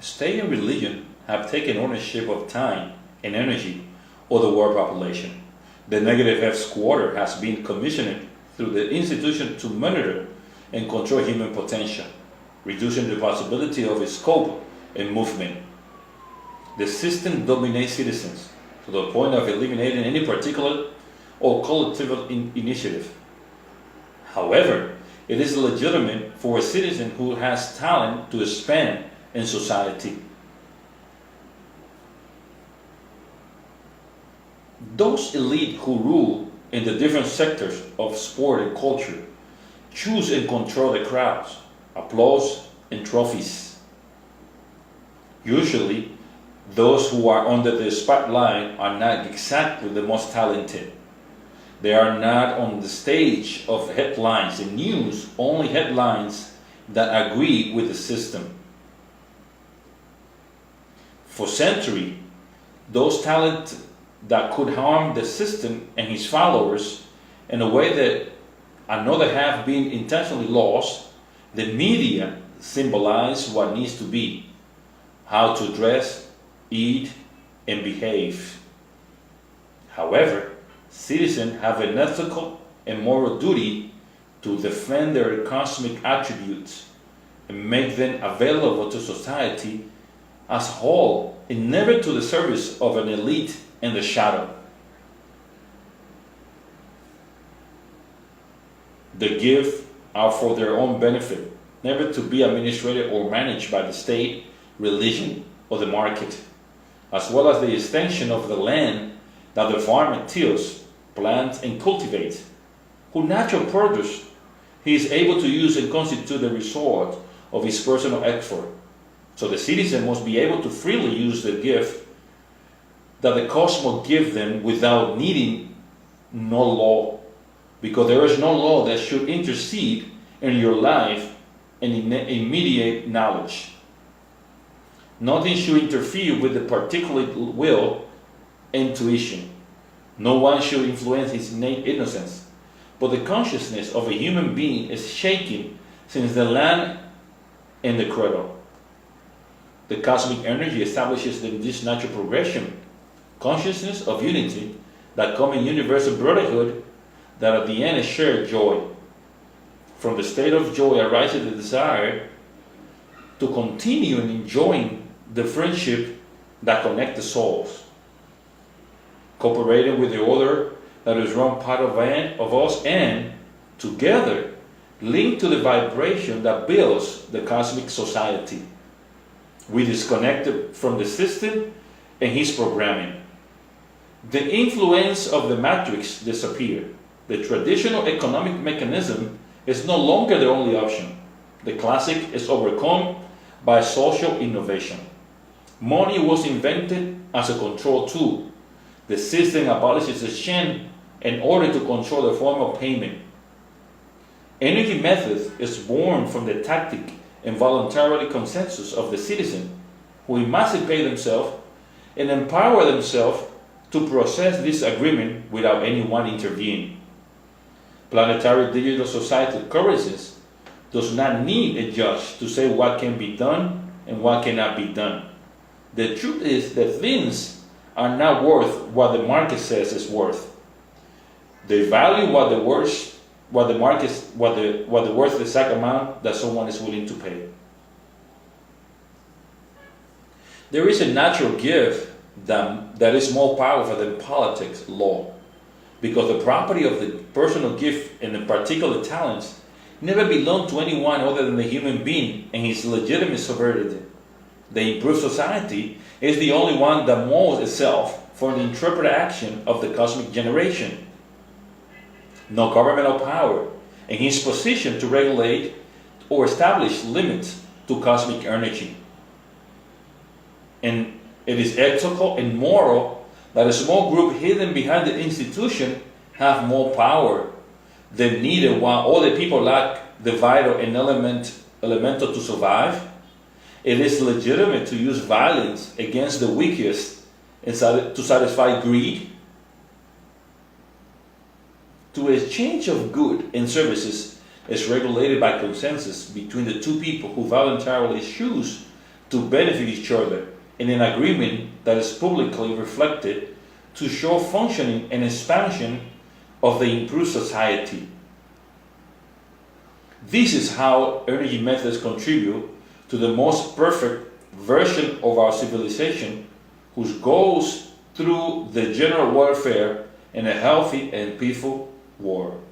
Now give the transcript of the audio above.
state and religion have taken ownership of time and energy of the world population. The negative F squatter has been commissioned through the institution to monitor and control human potential, reducing the possibility of its scope and movement. The system dominates citizens to the point of eliminating any particular or collective initiative. However, it is legitimate for a citizen who has talent to expand in society. Those elite who rule in the different sectors of sport and culture choose and control the crowds, applause, and trophies. Usually, those who are under the spotlight are not exactly the most talented. They are not on the stage of headlines and news, only headlines that agree with the system. For centuries, those talent that could harm the system and his followers in a way that another have been intentionally lost, the media symbolize what needs to be, how to dress, eat, and behave. However, citizens have an ethical and moral duty to defend their cosmic attributes and make them available to society as a whole, and never to the service of an elite in the shadow. The gifts are for their own benefit, never to be administered or managed by the state, religion, or the market, as well as the extension of the land that the farmer tills, plants, and cultivates, whose natural produce he is able to use and constitute the result of his personal effort. So the citizen must be able to freely use the gift that the cosmos gives them without needing no law, because there is no law that should intercede in your life and immediate knowledge. Nothing should interfere with the particular will and intuition. No one should influence his innate innocence, but the consciousness of a human being is shaken since the land and the cradle. The cosmic energy establishes this natural progression, consciousness of unity that comes in universal brotherhood, that at the end is shared joy. From the state of joy arises the desire to continue in enjoying the friendship that connects the souls, cooperating with the other that is one part of us, and together linked to the vibration that builds the cosmic society. We disconnected from the system and his programming. The influence of the matrix disappeared. The traditional economic mechanism is no longer the only option. The classic is overcome by social innovation. Money was invented as a control tool. The system abolishes exchange in order to control the form of payment. Energy method is born from the tactic and voluntary consensus of the citizen, who emancipate themselves and empower themselves to process this agreement without anyone intervening. Planetary digital society currency does not need a judge to say what can be done and what cannot be done. The truth is that things are not worth what the market says is worth. They value what the worth the exact amount that someone is willing to pay. There is a natural gift that is more powerful than politics, law, because the property of the personal gift and the particular talents never belong to anyone other than the human being and his legitimate sovereignty. The improved society is the only one that molds itself for the interpreted action of the cosmic generation. No governmental power in his position to regulate or establish limits to cosmic energy. And it is ethical and moral that a small group hidden behind the institution have more power than needed, while other people lack the vital and elemental to survive. It is legitimate to use violence against the weakest to satisfy greed. To exchange of goods and services is regulated by consensus between the two people who voluntarily choose to benefit each other in an agreement that is publicly reflected to show functioning and expansion of the improved society. This is how energy methods contribute to the most perfect version of our civilization, which goes through the general welfare and a healthy and peaceful world.